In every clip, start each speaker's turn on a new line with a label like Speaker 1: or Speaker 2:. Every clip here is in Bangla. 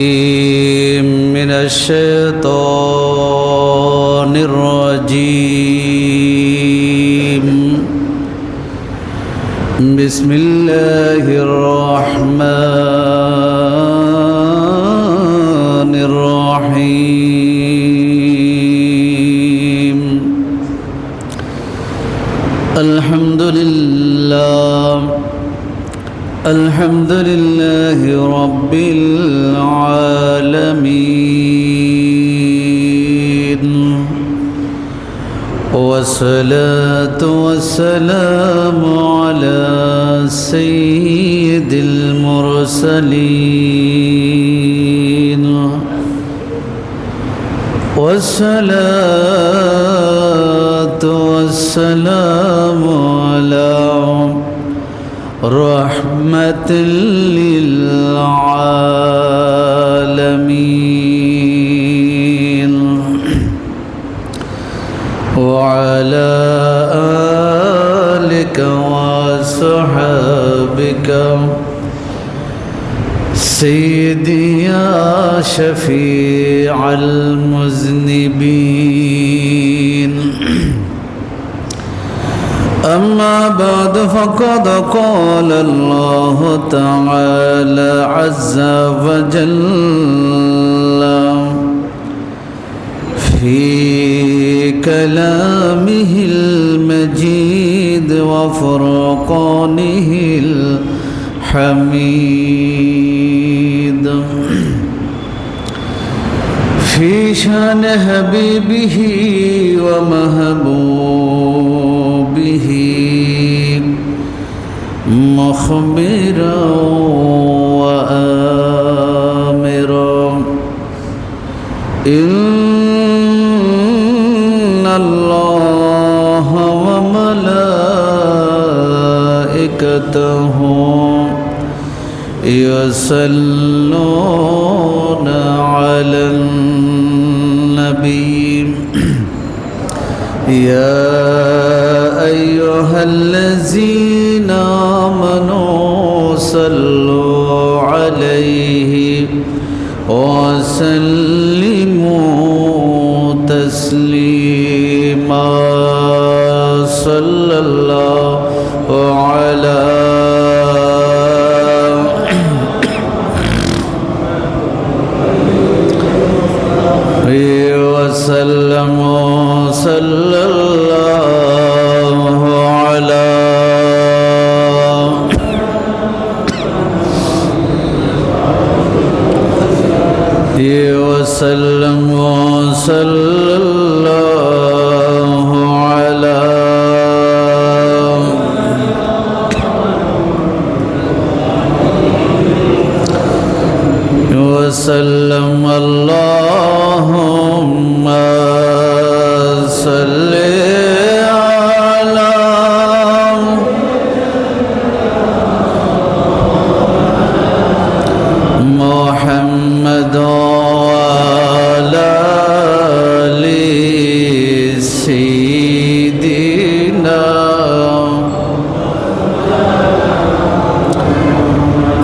Speaker 1: من الشيطان الرجيم. بسم الله الرحمن الرحيم. الحمد لله رب العالمين، والصلاة والسلام على سيد المرسلين، والصلاة والسلام على رحمة للعالمين، وعلى آلك وصحبك سيدي يا شفيع المذنبين. أما بعد، فقد قال الله تعالى عز وجل في كلامه المجيد وفرقانه الحميد في شان حبيبه ومحبوبه مخبرا وآمرا: إن الله وملائكته يصلون على النبي يا أيها الذين آمنوا صلوا عليه وسلموا تسليما. صلى الله على وسلم صلى الله على وسلم صلى الله على وسلم. اللهم صل على محمد وعلى آل سيدنا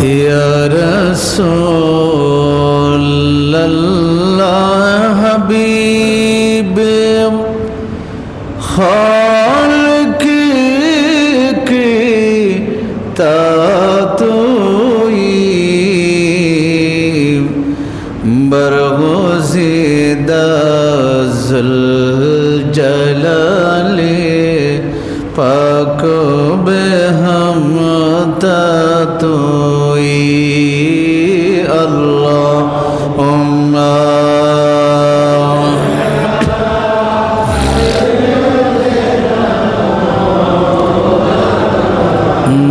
Speaker 1: يا رسول الله حبيب خالق کی تاتوئی برگزیدہ ذوالجلال پاک بے ہم تاتوئی. اللهم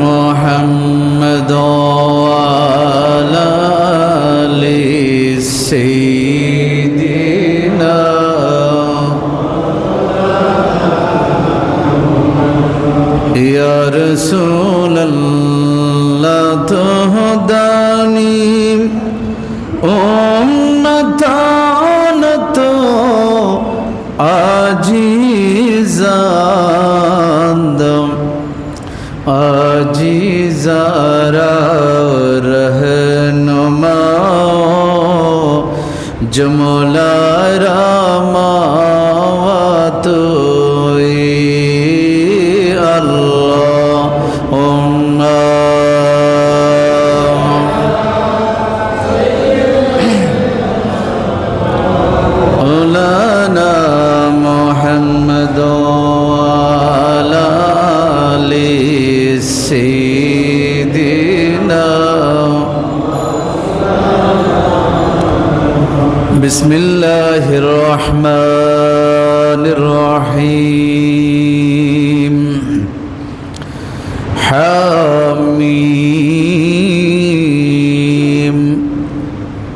Speaker 1: محمد وعلى آل سيدنا يا رسول الله تهداني امتان تو عاجزاندم عاجزارا رہنما জমলারামাওয়াতুই আল্লাহুম্মা মাওলানা মুহাম্মদ ওয়া আলা আলি সাইয়্যিদিনা বিসমিল্লাহির রহমানির রহিম হামিম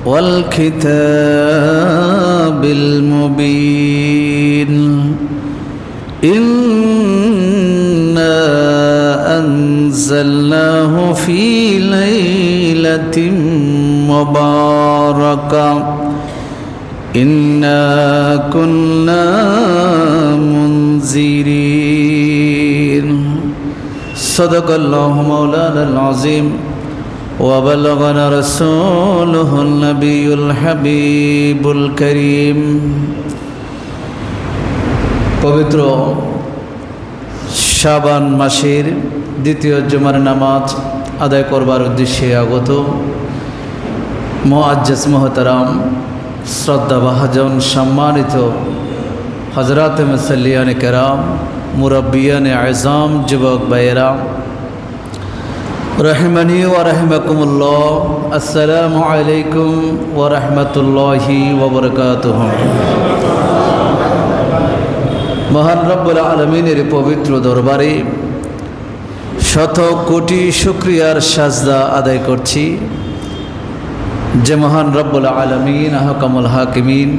Speaker 1: ওয়াল কিতাবিল মুবিন ইন্না আনজালনাহু ফি লাইলাতিন মুবারাকাহ إنا كنا منذرين صدق الله مولانا العظيم وبلغنا رسوله النبي الحبيب الكريم পবিত্র শাবান মাসের দ্বিতীয় জুমার নামাজ আদায় করবার উদ্দেশ্যে আগত মুআজ্জাজ মুহতারাম শ্রদ্ধাভাজন সম্মানিত হযরত মুসল্লিয়ান কেরাম মুরব্বিয়ান আযম যুবক ভাইয়েরা রহিমানি ওয়া রাহিমাকুমুল্লাহ আসসালামু আলাইকুম ওয়া রাহমাতুল্লাহি ওয়া বারাকাতুহু মহান রব্বুল আলামিনের পবিত্র দরবারে শত কোটি শুকরিয়ার সাজদা আদায় করছি যে মহান রব্বুল আলামিন আহকামুল হাকিমিন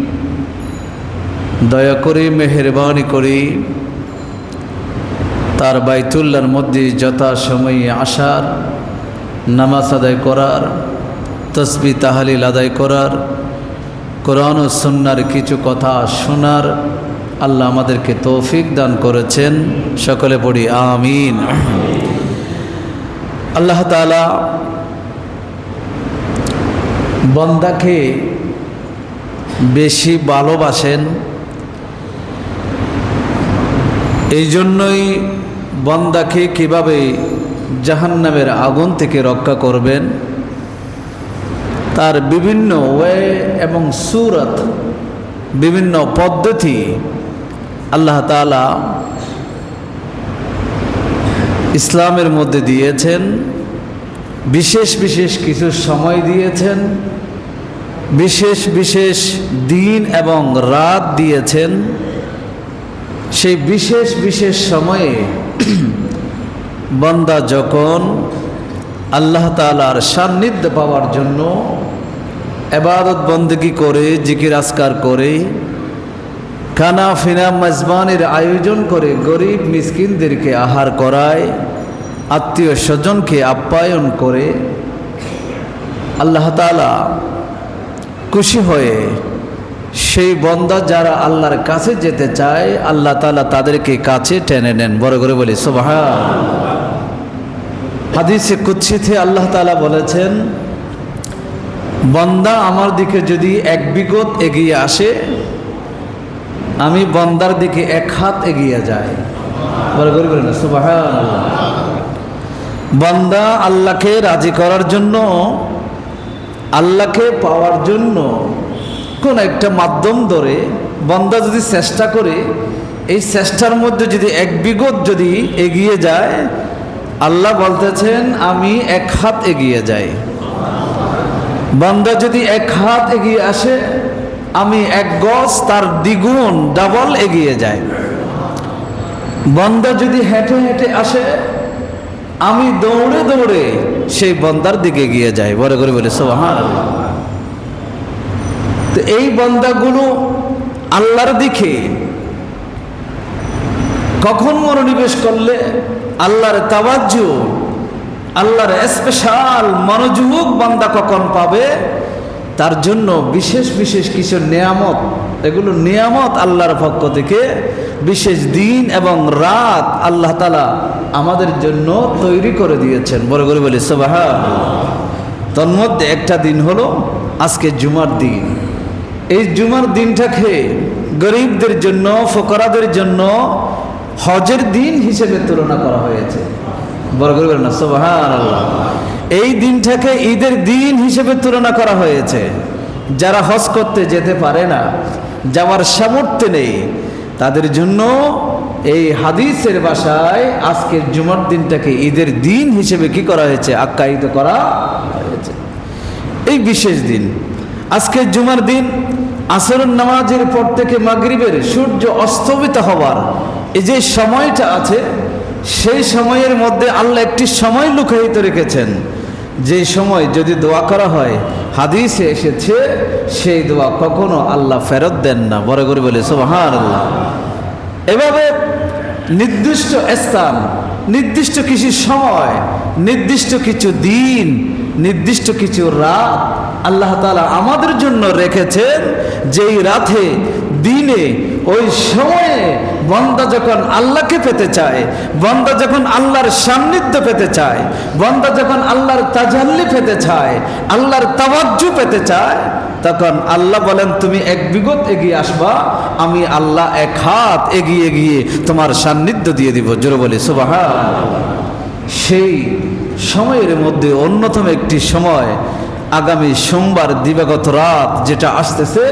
Speaker 1: দয়া করে মেহেরবানি করে তার বাইতুল্লাহর মধ্যে যথাসময়ে আসার, নামাজ আদায় করার, তাসবিহ তাহলিল আদায় করার, কোরআন ও সুন্নাহর কিছু কথা শোনার আল্লাহ আমাদেরকে তৌফিক দান করেছেন। সকলে পড়ি আমিন। আল্লাহ তাআলা বান্দাকে বেশি ভালোবাসেন, এই জন্যই বান্দাকে কিভাবে জাহান্নামের আগুন থেকে রক্ষা করবেন তার বিভিন্ন ওয়ে এবং সূরত, বিভিন্ন পদ্ধতি আল্লাহ তাআলা ইসলামের মধ্যে দিয়েছেন। বিশেষ বিশেষ কিছু সময় দিয়েছেন, বিশেষ বিশেষ দিন এবং রাত দিয়েছেন। সেই বিশেষ বিশেষ সময়ে বান্দা যখন আল্লাহ তাআলার সান্নিধ্য পাওয়ার জন্য ইবাদত বন্দেগী করে, জিকির আজকার করে, খানা ফিনা মেজবানের আয়োজন করে, গরিব মিসকিনদেরকে আহার করায়, আত্মীয় স্বজনকে আপ্যায়ন করে আল্লাহ তাআলা খুশি হয়ে সেই বান্দা যারা আল্লাহর কাছে যেতে চায় আল্লাহ তাআলা তাদেরকে কাছে টেনে নেন। বড় করে বলি সুবহানাল্লাহ। হাদিসে কুদসিতে আল্লাহ তাআলা বলেছেন, বান্দা আমার দিকে যদি এক বিগত এগিয়ে আসে আমি বান্দার দিকে এক হাত এগিয়ে যাই। বড় করে বলেন সুবহানাল্লাহ। বান্দা আল্লাহকে রাজি করার জন্য, আল্লাহকে পাওয়ার জন্য কোন একটা মাধ্যম ধরে বান্দা যদি চেষ্টা করে, এই চেষ্টার মধ্যে যদি এক বিগত যদি এগিয়ে যায় আল্লাহ বলতেছেন আমি এক হাত এগিয়ে যাই। বান্দা যদি এক হাত এগিয়ে আসে আমি এক গজ তার দ্বিগুণ ডাবল এগিয়ে যাই। বান্দা যদি হেঁটে হেঁটে আসে আমি দৌড়ে দৌড়ে সেই বান্দার দিকে এগিয়ে যাই। বড় করে বলে সুবহানাল্লাহ। তো এই বান্দাগুলো আল্লাহর দিকে কখন মনোনিবেশ করলে আল্লাহর তাওয়াজ্জু, আল্লাহর স্পেশাল মনোযোগ বান্দা কখন পাবে, তার জন্য বিশেষ বিশেষ কিছু নিয়ামত, এগুলো নিয়ামত আল্লাহর পক্ষ থেকে বিশেষ দিন এবং রাত আল্লাহ তাআলা আমাদের জন্য তৈরি করে দিয়েছেন। বড় করে বলি সুবহানাল্লাহ। তার মধ্যে একটা দিন হলো আজকে জুমার দিন। এই জুমার দিনটাকে গরিবদের জন্য, ফকরাদের জন্য হজের দিন হিসেবে তুলনা করা হয়েছে। বড় করে বলেন না সুবহানাল্লাহ। এই দিনটাকে ঈদের দিন হিসেবে তুলনা করা হয়েছে। যারা হজ করতে যেতে পারে না, যাওয়ার সামর্থ্য নেই, তাদের জন্য এই হাদিসের ভাষায় আজকের জুমার দিনটাকে ঈদের দিন হিসেবে কি করা হয়েছে? আখ্যায়িত করা হয়েছে। এই বিশেষ দিন আজকের জুমার দিন আসরের নামাজের পর থেকে মাগরিবের সূর্য অস্তমিত হওয়ার এই যে সময়টা আছে, সেই সময়ের মধ্যে আল্লাহ একটি সময় লুকায়িত রেখেছেন, যে সময় যদি দোয়া করা হয়, হাদিসে এসেছে সেই দোয়া কখনো আল্লাহ ফেরত দেন না। বড় করে বলে সুবহানাল্লাহ। এভাবে নির্দিষ্ট স্থান, নির্দিষ্ট কিছু সময়, নির্দিষ্ট কিছু দিন, নির্দিষ্ট কিছু রাত আল্লাহ তাআলা আমাদের জন্য রেখেছেন, যেই রাতে, দিনে, ওই সময়ে বান্দা যখন আল্লাহকে পেতে চায়, বান্দা যখন আল্লাহর সান্নিধ্য পেতে চায়, বান্দা যখন আল্লাহর তাজাল্লি পেতে চায়, আল্লাহর তাওয়াজ্জু পেতে চায়, তখন আল্লাহ বলেন তুমি এক বিগত এগিয়ে আসবা, আমি আল্লাহ এক হাত এগিয়ে গিয়ে তোমার সান্নিধ্য দিয়ে দিব। জোরে বলি সুবহানাল্লাহ। সেই সময়ের মধ্যে অন্যতম একটি সময় আগামী সোমবার দিবাগত রাত যেটা আসতেছে,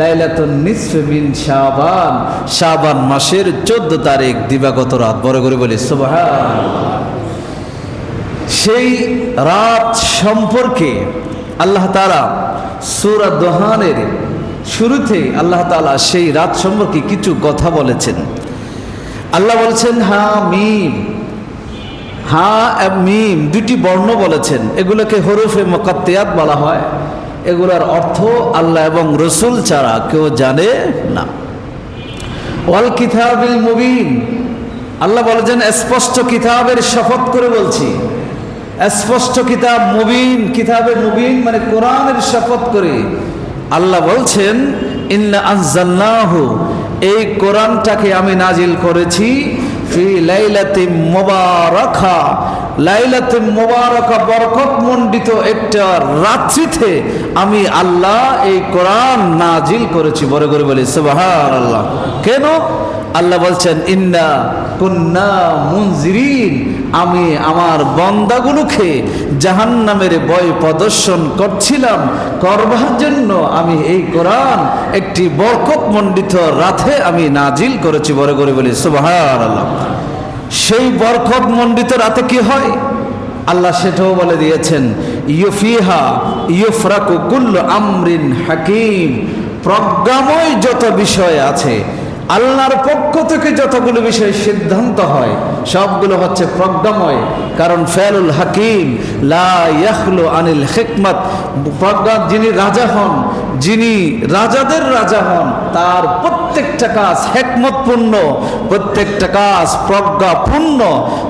Speaker 1: লাইলাতুন নিসফে মিন শাবান, শাবান মাসের 14 তারিখ দিবাগত রাত। বড় করে বলি সুবহানাল্লাহ। সেই রাত সম্পর্কে আল্লাহ তাআলা সূরা দুহানের শুরুতে আল্লাহ তাআলা সেই রাত সম্পর্কে কিছু কথা বলেছেন। আল্লাহ বলছেন হামিম, হা মিম দুটি বর্ণ বলেছেন, এগুলোকে হরফে মুকাত্তিয়াত বলা হয়। এগুলোর অর্থ আল্লাহ এবং রসুল ছাড়া কেউ জানে না। ওয়াল কিতাবিল মুবিন, আল্লাহ বলেছেন স্পষ্ট কিতাবের শপথ করে বলছি, স্পষ্ট কিতাব মুবিন, কিতাবে মুবিন মানে কোরআনের শপথ করে আল্লাহ বলছেন ইন্না আনজালনাহু, এই কোরআনটাকে আমি নাজিল করেছি ফি লাইলাতিন মুবারাকা, লাইলাতুন মুবারাকা বরকতমণ্ডিত একটা রাত্রিতে আমি আল্লাহ এই কোরআন নাজিল করেছি। বড় করে বলি সুবহানাল্লাহ। কেন? আল্লাহ বলছেন ইন্না কুন্না মুনজিরিন, আমি আমার বান্দাগুলোকে জাহান্নামের ভয় প্রদর্শন করছিলাম, করবার জন্য আমি এই কোরআন একটি বরকতমণ্ডিত রাতে আমি নাজিল করেছি। বড় করে বলি সুবহানাল্লাহ। সেই বরকতমণ্ডিত রাতে কি হয় আল্লাহ সেটাও বলে দিয়েছেন, ইউফিহা ইউফরাকু কুল্লু আমরিন হাকিম, প্রজ্ঞাময় যত বিষয় আছে, আল্লাহর পক্ষ থেকে যতগুলো বিষয় সিদ্ধান্ত হয় সবগুলো হচ্ছে প্রজ্ঞাময়। কারণ ফেলুল হাকিম লা ইয়াখলু আনিল হিকমত, প্রজ্ঞা যিনি রাজা হন, যিনি রাজাদের রাজা হন, তার প্রত্যেকটা কাজ হিকমতপূর্ণ, প্রত্যেকটা কাজ প্রজ্ঞাপূর্ণ।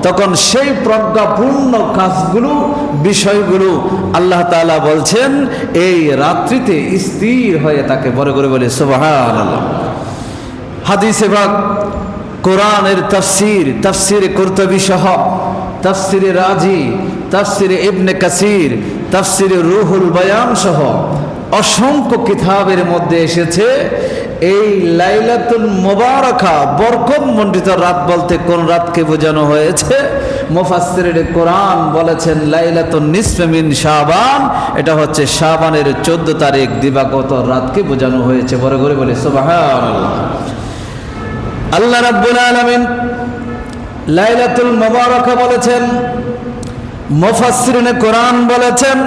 Speaker 1: তখন সেই প্রজ্ঞাপূর্ণ কাজগুলো, বিষয়গুলো আল্লাহ তাআলা বলছেন এই রাত্রিতে স্থির হয়ে থাকে। বড় করে বলে সুবহানাল্লাহ। হাদিসে পাক, কোরআনের তাফসীর, তাফসীরে কুরতুবী সহ, তাফসীরে রাজি, তাফসীরে ইবনে কাসির, তাফসীরে রুহুল বায়ান সহ অসংখ্য কিতাবের মধ্যে এসেছে এই লাইলাতুল মুবারাকা বরকতমণ্ডিত রাত বলতে কোন রাতকে বোঝানো হয়েছে? মুফাসসিরে কোরআন বলেছেন লাইলাতুন নিসফে মিন শাবান, এটা হচ্ছে শাবানের 14 তারিখ দিবাগত রাতকে বোঝানো হয়েছে। বড় করে বলে সুবহানাল্লাহ। আল্লাহ রাব্বুল আলামিন লাইলাতুল মুবারাকা বলেছেন, মুফাসসিরিনে কোরআন বলেছেন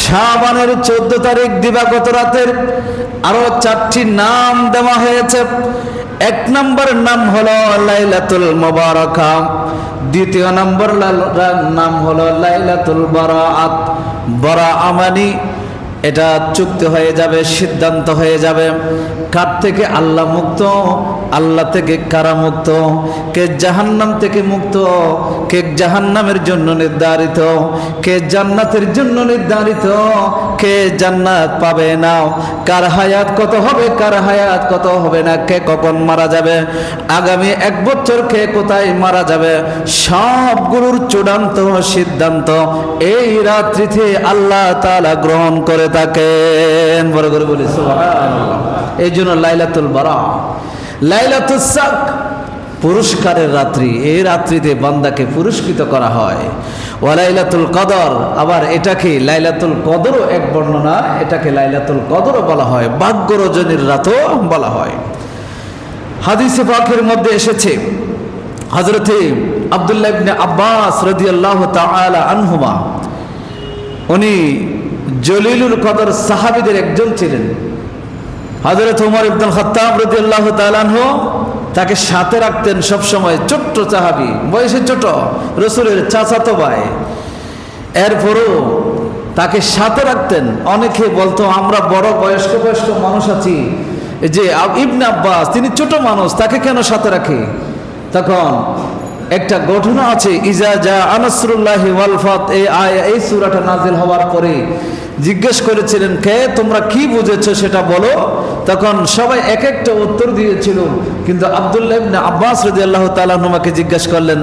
Speaker 1: শাবানের 14 তারিখ দিবাগত রাতের আরো 4টি নাম দেওয়া হয়েছে। এক নম্বর নাম হলো লাইলাতুল মুবারাকা, দ্বিতীয় নম্বর নাম হলো লাইলাতুল বারাআত। বারাআ মানে এটা চুক্তি হয়ে যাবে, সিদ্ধান্ত হয়ে যাবে। কার থেকে? আল্লাহ মুক্ত, আল্লাহ থেকে কারা মুক্ত? কে জাহান্নাম থেকে মুক্ত, কে জাহান্নামের জন্য নির্ধারিত, কে জান্নাতের জন্য নির্ধারিত, কে জান্নাত পাবে না, কার হায়াত কত হবে, কার হায়াত কত হবে না, কে কখন মারা যাবে, আগামী 1 বছর কে কোথায় মারা যাবে, সবগুলোর চূড়ান্ত সিদ্ধান্ত এই রাত্রিতে আল্লাহ তাআলা গ্রহণ করে করে থাকেন। বড় করে বলি সুবহানাল্লাহ। এই জন্য লাইলাতুল বারা, লাইলাতুস সাক, পুরস্কারের রাত্রি। এই রাত্রিতে বান্দাকে পুরস্কৃত করা হয়। ওয়া লাইলাতুল কদর, আবার এটাকে লাইলাতুল কদরও এক বর্ণনা, এটাকে লাইলাতুল কদরও বলা হয়, ভাগ্য রজনীর রাতও বলা হয়। হাদিসে পাকের মধ্যে এসেছে হযরতে আব্দুল্লাহ ইবনে আব্বাস রাদিয়াল্লাহু তাআলা আনহুমা, উনি জলিলুল কদর সাহাবীদের একজন ছিলেন। হযরত ওমর ইবনুল খাত্তাব রাদিয়াল্লাহু তাআলা আনহু তাকে সাথে রাখতেন সব সময়। ছোট্ট সাহাবী, বয়সে ছোট, রাসূলের চাচাতো ভাই, এরপরও তাকে সাথে রাখতেন। অনেকে বলতো আমরা বড় বয়স্ক মানুষ আছি, যে ইবনে আব্বাস তিনি ছোট মানুষ, তাকে কেন সাথে রাখে? তখন একটা ঘটনা আছে, ইজা জা আনাসরুল্লাহি ওয়াল ফাত, এই সূরাটা নাজিল হওয়ার পরে জিজ্ঞেস করেছিলেন, কে তোমরা কি বুঝেছো সেটা বলো। তখন সবাই এক একটা উত্তর দিয়েছিল, কিন্তু আব্দুল্লাহ ইবনে আব্বাস রাদিয়াল্লাহু তাআলা আনহুমাকে জিজ্ঞেস করলেন,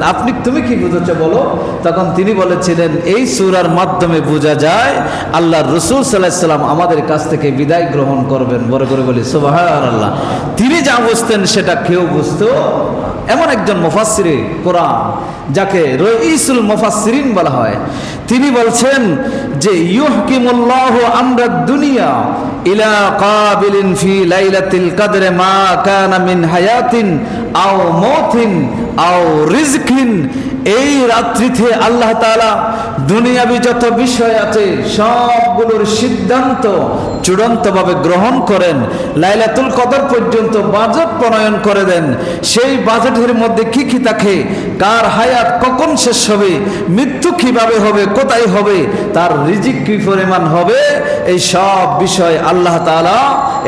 Speaker 1: তুমি কি বুঝেছো বলো। তখন তিনি বলেছিলেন, এই সূরার মাধ্যমে বোঝা যায় আল্লাহর রাসূল সাল্লাল্লাহু আলাইহি ওয়াসাল্লাম আমাদের কাছ থেকে বিদায় গ্রহণ করবেন। বড় করে বলি সুবহানাল্লাহ। তিনি যা বুঝতেন সেটা কেউ বুঝতো। এমন একজন মুফাসসিরে কোরআন, যাকে রঈসুল মুফাসসিরিন বলা হয়, তিনি বলছেন যে ইউহকিমুল্লাহু আমরাদ দুনিয়া ইলা কাবিলিন ফি লাইলাতিল কদরে মা কানা মিন হায়াতিন আও মৌতিন আও রিজকিন। এই রাত্রিতে আল্লাহ তাআলা দুনিয়াবি যত বিষয় আছে সবগুলোর সিদ্ধান্ত চূড়ান্তভাবে গ্রহণ করেন। লাইলাতুল কদর পর্যন্ত বাজেট প্রণয়ন করে দেন। সেই বাজেটের মধ্যে কি কি থাকে, কার হায়াত কখন শেষ হবে, মৃত্যু কিভাবে হবে, কোথায় হবে, তার রিজিক কি পরিমাণ হবে, এই সব বিষয় আল্লাহ তাআলা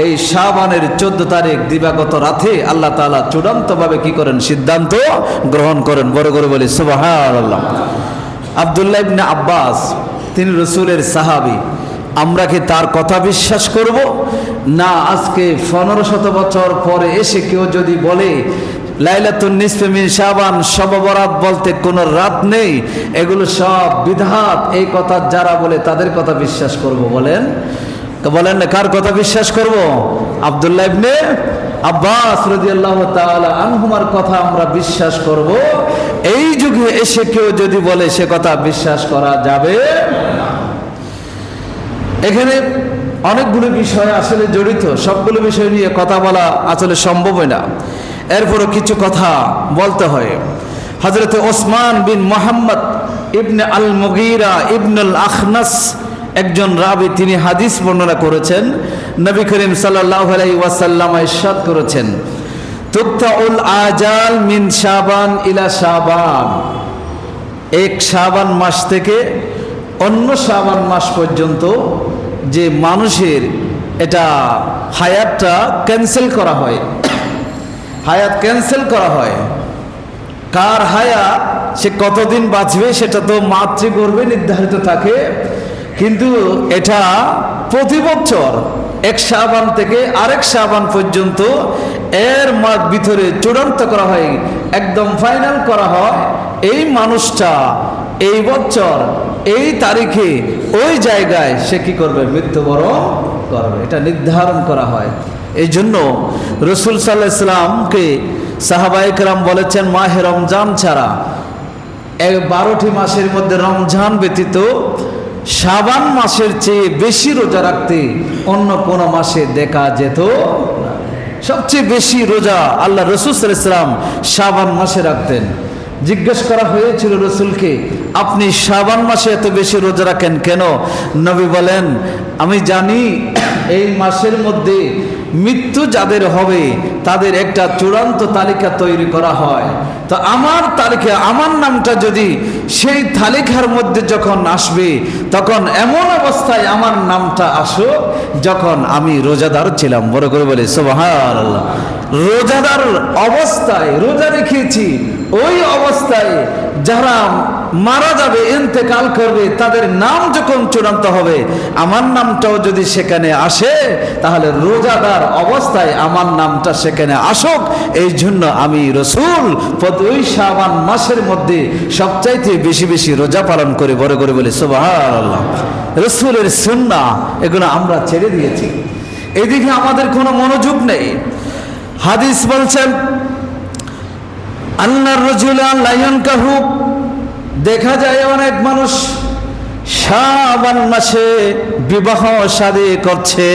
Speaker 1: এই শাবানের 14 তারিখ দিবাগত রাতে আল্লাহ তাআলা চূড়ান্তভাবে কি করেন, সিদ্ধান্ত গ্রহণ করেন। বড় করে বলি সুবহানাল্লাহ। আব্দুল্লাহ ইবনে আব্বাস তিনি রাসূলের সাহাবী। আমরা কি তার কথা বিশ্বাস করব না? আজকে 1500 বছর পরে এসে কেউ যদি বলে লাইলাতুন নিসফে মিন শাবান, শব বরাত বলতে কোনো রাত নেই, এগুলো সব বিদআত, এই কথা যারা বলে তাদের কথা বিশ্বাস করব? বলেন না, কার কথা বিশ্বাস করব? আব্দুল্লাহ ইবনে আব্বাস রাদিয়াল্লাহু তাআলা আনহুমার কথা আমরা বিশ্বাস করব। এই যুগে এসে কেউ যদি বলে সে কথা বিশ্বাস করা যাবে না। এখানে অনেকগুলো বিষয় আসলে জড়িত, সবগুলো বিষয় নিয়ে কথা বলা আসলে সম্ভবই না, এরপরও কিছু কথা বলতে হয়। হযরত ওসমান বিন মুহাম্মদ ইবনে আল মুগীরা ইবনুল আখনাস একজন রাবী, তিনি হাদিস বর্ণনা করেছেন। নবী করিম সাল্লাল্লাহু আলাইহি ওয়াসাল্লাম ইরশাদ করেছেন, তুকতাউল আজাল মিন শাবান ইলা শাবান, এক শাবান মাস থেকে অন্য শাবান মাস পর্যন্ত যে মানুষের এটা হায়াতটা ক্যান্সেল করা হয়, হায়াত ক্যান্সেল করা হয়। কার হায়াত সে কতদিন বাঁচবে সেটা তো মাতৃগর্ভে নির্ধারিত থাকে, কিন্তু এটা প্রতি বছর এক শাবান থেকে আরেক শাবান পর্যন্ত এর ভিতরে চূড়ান্ত করা হয়, একদম ফাইনাল করা হয় এই মানুষটা এই বছর এই তারিখে ওই জায়গায় সে কি করবে, মৃত্যুবরণ করবে, এটা নির্ধারণ করা হয়। এই জন্য রাসূল সাল্লাল্লাহু আলাইহি ওয়াসাল্লামকে সাহাবায়ে কেরাম বলেছেন, মাহে রমজান ছাড়া 12টি মাসের মধ্যে রমজান ব্যতীত শাবান মাসের চেয়ে বেশি রোজা রাখতে অন্য কোন মাসে দেখা যেত না। সবচেয়ে বেশি রোজা আল্লাহ রাসূল সাল্লাল্লাহু আলাইহি ওয়াসাল্লাম শাবান মাসে রাখতেন। জিজ্ঞেস করা হয়েছিল রাসূলকে, আপনি শাবান মাসে এত বেশি রোজা রাখেন কেন? নবী বলেন, আমি জানি এই মাসের মধ্যে মৃত্যু যাদের হবে তাদের একটা চূড়ান্ত তালিকা তৈরি করা হয়, তো আমার তালিকা, আমার নামটা যদি সেই তালিকার মধ্যে যখন আসবে তখন এমন অবস্থায় আমার নামটা আসো যখন আমি রোজাদার ছিলাম। বড় করে বলি সুবহানাল্লাহ। রোজাদার অবস্থায় রোজা রেখেছি, ওই অবস্থায় যারা মারা যাবে, ইন্তেকাল করবে, তাদের নাম যখন চূড়ান্ত হবে আমার নামটাও যদি সেখানে আসে তাহলে রোজাদার অবস্থায় আমার নামটা সেখানে আসুক। এই জন্য আমি রাসূল ওই শাবান মাসের মধ্যে সবচাইতে বেশি বেশি রোজা পালন করে। বড় করে বলি সুবহানাল্লাহ। রসুলের সুন্নাহ এগুলো আমরা ছেড়ে দিয়েছি, এদিকে আমাদের কোনো মনোযোগ নেই। হাদিস বলছেন আন্নার রাজুলা লা ইয়ানকাহু, দেখা যায় অনেক মানুষ শাবান মাসে বিবাহ শাদী করছে,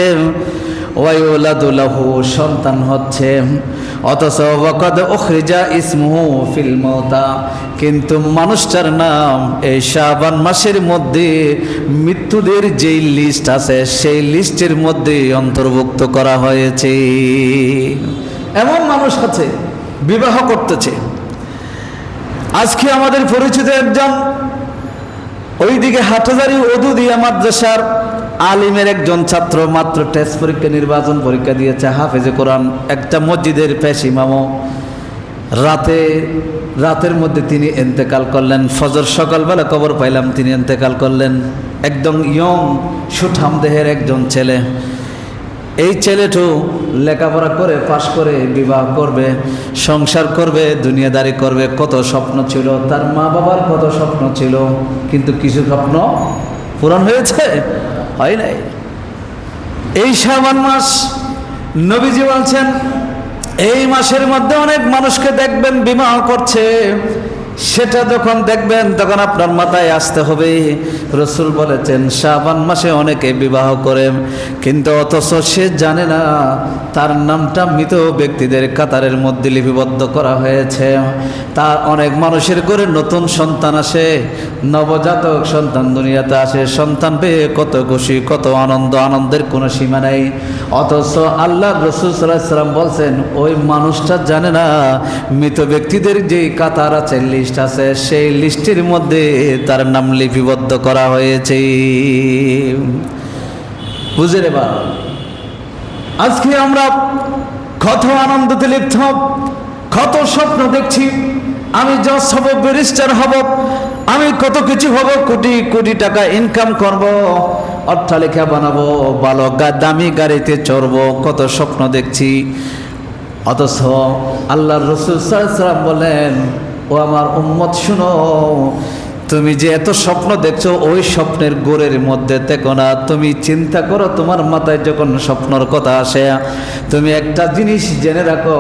Speaker 1: ওয়ায়ুলাদু লাহু, সন্তান হচ্ছে, অথচ ওয়াকাদ উখরিজা ইসমুহু ফিল মাউতা, কিন্তু মানুষটার নাম এই শাবান মাসের মধ্যে মৃত্যুদের যেই লিস্ট আছে সেই লিস্টের মধ্যে অন্তর্ভুক্ত করা হয়েছে। এমন মানুষ আছে বিবাহ করতেছে। আজকে আমাদের পরিচিত একজন ওইদিকে হাটহাজারী ওদুদিয়া মাদ্রাসার আলিমের একজন ছাত্র মাত্র টেস্ট পরীক্ষা নির্বাচন পরীক্ষা দিয়েছে, হাফেজে কোরআন, একটা মসজিদের পেশ ইমামও। রাতের মধ্যে তিনি ইন্তেকাল করলেন। ফজর সকালবেলা খবর পাইলাম তিনি ইন্তেকাল করলেন। একদম ইয়ং সুঠাম দেহের একজন ছেলে। এই ছেলেটো লেখাপড়া করে পাশ করে বিবাহ করবে, সংসার করবে, দুনিয়াদারি করবে, কত স্বপ্ন ছিল, তার মা বাবার কত স্বপ্ন ছিল, কিন্তু কিছু স্বপ্ন পূরণ হয়েছে? হয় নাই। এই শাবান মাস নবীজি বলছেন এই মাসের মধ্যে অনেক মানুষকে দেখবেন বিবাহ করছে, সেটা যখন দেখবেন তখন আপনার মাথায় আসতে হবে রসুল বলেছেন শাবান মাসে অনেকে বিবাহ করে, কিন্তু অথচ সে জানে না তার নামটা মৃত ব্যক্তিদের কাতারের মধ্যে লিপিবদ্ধ করা হয়েছে। তার অনেক মানুষের করে নতুন সন্তান আসে, নবজাতক সন্তান দুনিয়াতে আসে, সন্তান পেয়ে কত খুশি, কত আনন্দ, আনন্দের কোনো সীমা নেই। অথচ আল্লাহ রসুল সাল্লাল্লাহু আলাইহি ওয়াসাল্লাম বলছেন ওই মানুষটা জানে না মৃত ব্যক্তিদের যেই কাতার আছে, লিস্ট আছে, সেই লিস্টের মধ্যে তার নাম লিপিবদ্ধ করা হয়েছে। বুঝে রে বা, আজকে আমরা কত আনন্দতে লিপ্ত, কত স্বপ্ন দেখছি, আমি জজ হব, ব্যারিস্টার হব, আমি কত কিছু হব, কোটি কোটি টাকা ইনকাম করব, অট্টালিকা বানাবো, ভালো দামি গাড়িতে চড়বো, কত স্বপ্ন দেখছি। অথচ আল্লাহর রাসূল সাল্লাল্লাহু আলাইহি ওয়াসাল্লাম বলেন ও আমার উম্মত শুনো, তুমি যে এত স্বপ্ন দেখছো ওই স্বপ্নের গোরের মধ্যে থেকো না। তুমি চিন্তা করো, তোমার মাথায় যখন স্বপ্নের কথা আসে তুমি একটা জিনিস জেনে রাখো,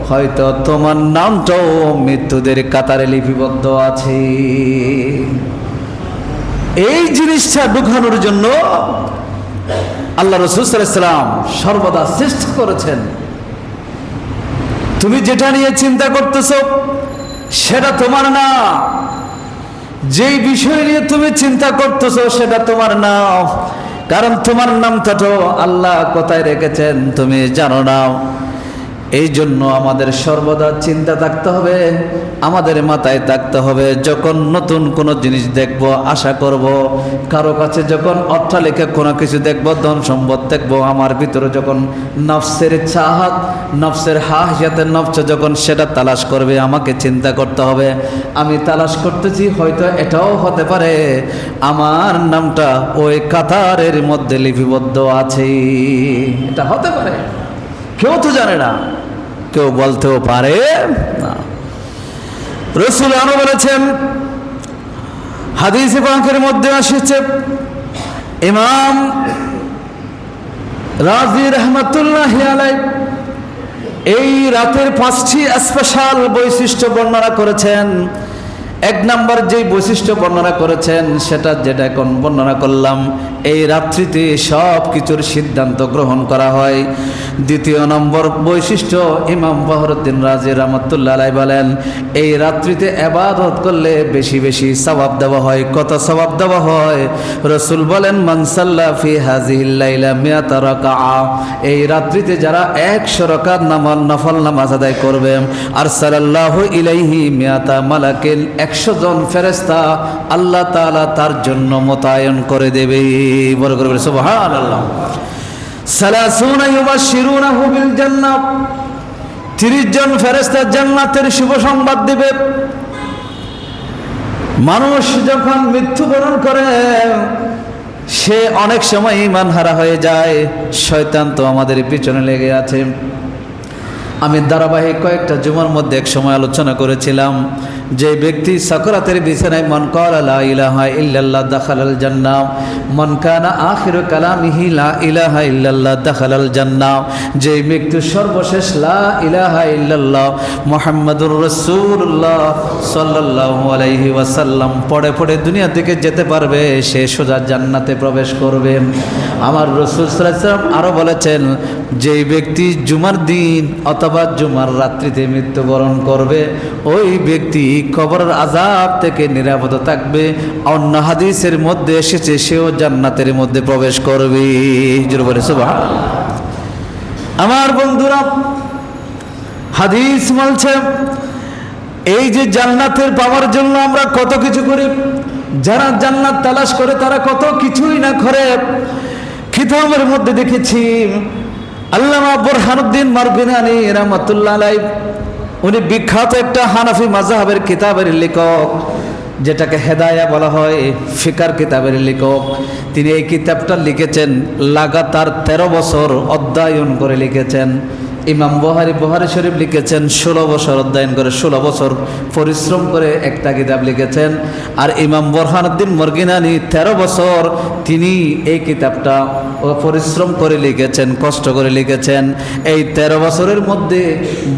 Speaker 1: হয়তো তোমার নামটাও মৃত্যুদের কাতারে লিপিবদ্ধ আছে। এই জিনিসটা ঢুকানোর জন্য আল্লাহ রাসূল সাল্লাল্লাহু আলাইহি ওয়াসাল্লাম সর্বদা চেষ্টা করেছেন। তুমি যেটা নিয়ে চিন্তা করতেছো সেটা তোমার না, যেই বিষয় নিয়ে তুমি চিন্তা করতেছো সেটা তোমার না, কারণ তোমার নামটা তো আল্লাহ কোথায় রেখেছেন তুমি জানো না। এই জন্য আমাদের সর্বদা চিন্তা থাকতে হবে, আমাদের মাথায় থাকতে হবে, যখন নতুন কোনো জিনিস দেখব, আশা করব, কারো কাছে যখন অট্টালিকা কোনো কিছু দেখব, ধন সম্পদ দেখব, আমার ভিতরে যখন নফসের চাহাত, নফসের হাহিয়াতের নফস যখন সেটা তালাশ করবে, আমাকে চিন্তা করতে হবে আমি তালাশ করতেছি, হয়তো এটাও হতে পারে আমার নামটা ওই কাতারের মধ্যে লিপিবদ্ধ আছে। এটা হতে পারে, কেউ তো জানে না, কেউ বলতেও পারে না। রাসূল আরো বলেছেন, হাদিসে পাকের মধ্যে এসেছে, ইমাম রাজি রাহমাতুল্লাহি আলাইহি এই রাতের 5টি স্পেশাল বৈশিষ্ট্য বর্ণনা করেছেন। এক নাম্বার যেই বৈশিষ্ট্য বর্ণনা করেছেন সেটা যেটা এখন বর্ণনা করলাম, এই রাত্রিতে সব কিছুর সিদ্ধান্ত গ্রহণ করা হয়। দ্বিতীয় নম্বর বৈশিষ্ট্য ইমাম ফখরুদ্দিন রাজি রাহমাতুল্লাহ আলাইহি বলেন, এই রাত্রিতে ইবাদত করলে বেশি বেশি সওয়াব দেওয়া হয়। কত সওয়াব দেওয়া হয়? রাসূল বলেন, মান সাল্লা ফি হাযিহিল লাইলা মিয়াতা রাকাআ, এই রাত্রিতে যারা 100 রাকাত নফল নামাজ আদায় করবে, আরসালাল্লাহু ইলাইহি মিয়াতা মালাকিন, 100 জন ফেরেশতা আল্লাহ তাআলা তার জন্য মোতায়েন করে দেবে। বড় করে বলে সুবহানাল্লাহ। 30 ইউবাশশিরুনাহু বিল জান্নাহ, 30 জন ফেরেশতা জান্নাতের শুভ সংবাদ দিবে। মানুষ যখন মৃত্যুবরণ করে সে অনেক সময় ঈমান হারা হয়ে যায়, শয়তান তো আমাদের পিছনে লেগে আছে। আমি ধারাবাহিক কয়েকটা জুমার মধ্যে এক সময় আলোচনা করেছিলাম, যে ব্যক্তি সাকরাতের বিছানায় মান ক্বালা লা ইলাহা ইল্লাল্লাহ দাখালাল জান্নাহ, মান কানা আখিরু কালামিহি লা ইলাহা ইল্লাল্লাহ দাখালাল জান্নাহ, যে ব্যক্তি সর্বশেষ লা ইলাহা ইল্লাল্লাহ মুহাম্মাদুর রাসূলুল্লাহ সাল্লাল্লাহু আলাইহি ওয়াসাল্লাম পড়ে পড়ে দুনিয়া থেকে যেতে পারবে, সে সোজা জান্নাতে প্রবেশ করবে। আমার রাসূল সাল্লাল্লাহু আলাইহি ওয়াসাল্লাম আরো বলেছেন, যে ব্যক্তি জুমার দিন অথবা জুমার রাত্রিতে মৃত্যুবরণ করবে, ওই ব্যক্তি কবরের আযাব থেকে নিরাপদ থাকবে। অন্য হাদিসের মধ্যে এসেছে সেও জান্নাতের মধ্যে প্রবেশ করবে। জোরে বলে সুবহানাল্লাহ। আমার বন্ধুরা, হাদিস বলছে এই যে জান্নাতের পাওয়ার জন্য আমরা কত কিছু করি, যারা জান্নাত তালাশ করে তারা কত কিছুই না করে। কিতাবের মধ্যে দেখেছি আল্লামা বুরহানুদ্দিন মারগিনানী রাহমাতুল্লাহ আলাইহি, উনি বিখ্যাত একটা হানাফি মাযহাবের কিতাবের লেখক, যেটাকে হেদায়া বলা হয়, ফিকার কিতাবের লেখক। তিনি এই কিতাবটা লিখেছেন লাগাতার 13 বছর অধ্যয়ন করে লিখেছেন। ইমাম বুখারী শরীফ লিখেছেন 16 বছর অধ্যয়ন করে, 16 বছর পরিশ্রম করে একটা কিতাব লিখেছেন। আর ইমাম বুরহানুদ্দিন মারগিনানী 13 বছর তিনি এই কিতাবটা পরিশ্রম করে লিখেছেন, কষ্ট করে লিখেছেন। এই 13 বছরের মধ্যে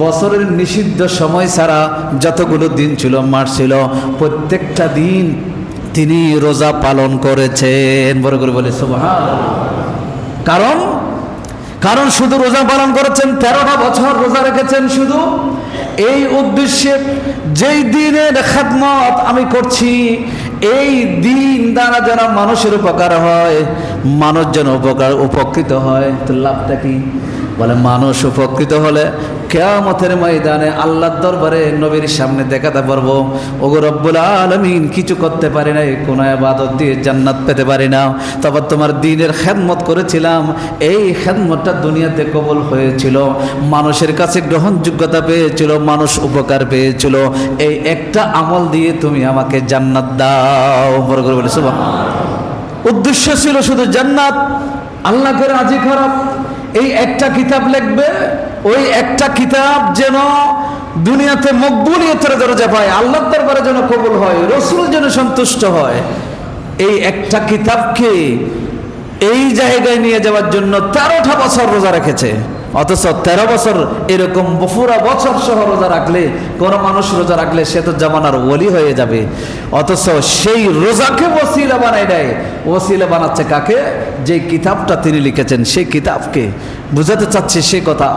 Speaker 1: বছরের নিষিদ্ধ সময় ছাড়া যতগুলো দিন ছিল, মাস ছিল, প্রত্যেকটা দিন তিনি রোজা পালন করেছেন। বড় করে বলে সুবহানাল্লাহ। কারণ শুধু রোজা পালন করেছেন, 13টা বছর রোজা রেখেছেন শুধু এই উদ্দেশ্যে, যেই দিনের খেদমত আমি করছি এই দিন দ্বারা যেন মানুষের উপকার হয়, মানুষ যেন উপকৃত হয়। তো লাভটা কি? বলে মানুষ উপকৃত হলে কিয়ামতের ময়দানে আল্লাহর দরবারে নবীর সামনে দেখাতে পারবো, ওগো রব্বুল আলামিন কিছু করতে পারি না, কোনো ইবাদত দিয়ে জান্নাত পেতে পারি না, তবে তোমার দ্বীনের খেদমত করেছিলাম, এই খেদমতটা দুনিয়াতে কবুল হয়েছিল, মানুষের কাছে গ্রহণযোগ্যতা পেয়েছিল, মানুষ উপকার পেয়েছিল, এই একটা আমল দিয়ে তুমি আমাকে জান্নাত দাও। বড় করে বলে সুবহানাল্লাহ। উদ্দেশ্য ছিল শুধু জান্নাত, আল্লাহকে রাজি করা। এই একটা কিতাব লিখবে, ওই একটা কিতাব যেন দুনিয়াতে মকবুলিয়তের দরজা পায়, আল্লাহর দরবারে যেন কবুল হয়, রাসূল যেন সন্তুষ্ট হয়। এই একটা কিতাবকে এই জায়গায় নিয়ে যাওয়ার জন্য 13টা বছর রোজা রেখেছে। অথচ 13 বছর এরকম পুরা বছর সহ রোজা রাখলে, কোনো মানুষ রোজা রাখলে সে তো জামানার ওলি হয়ে যাবে। অথচ সেই রোজাকে ওসিলা বানায় দেয়। ওসিলা বানাচ্ছে কাকে? যে কিতাবটা তিনি লিখেছেন সেই কিতাবকে। বুঝাতে চাচ্ছি সে কথা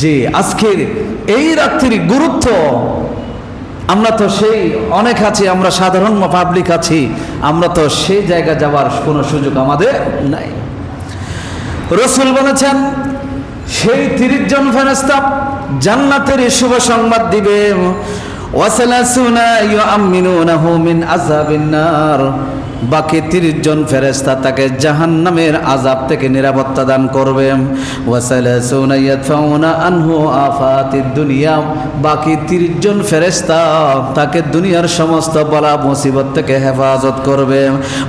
Speaker 1: যে আজকের এই রাত্রির গুরুত্ব, আমরা তো সেই অনেক আছি, আমরা সাধারণ পাবলিক আছি, আমরা তো সেই জায়গা যাওয়ার কোনো সুযোগ আমাদের নাই। রাসূল বলেছেন সেই 30 জন ফেরেশতা জান্নাতের শুভ সংবাদ দিবে। ওয়াসালাসুনা ইউআমিনুনাহু মিন আযাবিন নার, বাকি 30 জন ফেরেশতা তাকে জাহান্নামের আযাব থেকে নিরাপত্তা দান করবে। ওয়াসালাসুনা ইয়াদফাউনা আনহু আফাতিদ দুনিয়া, বাকি 30 জন ফেরেশতা তাকে দুনিয়ার সমস্ত বালা মুসিবত থেকে হেফাজত করবে।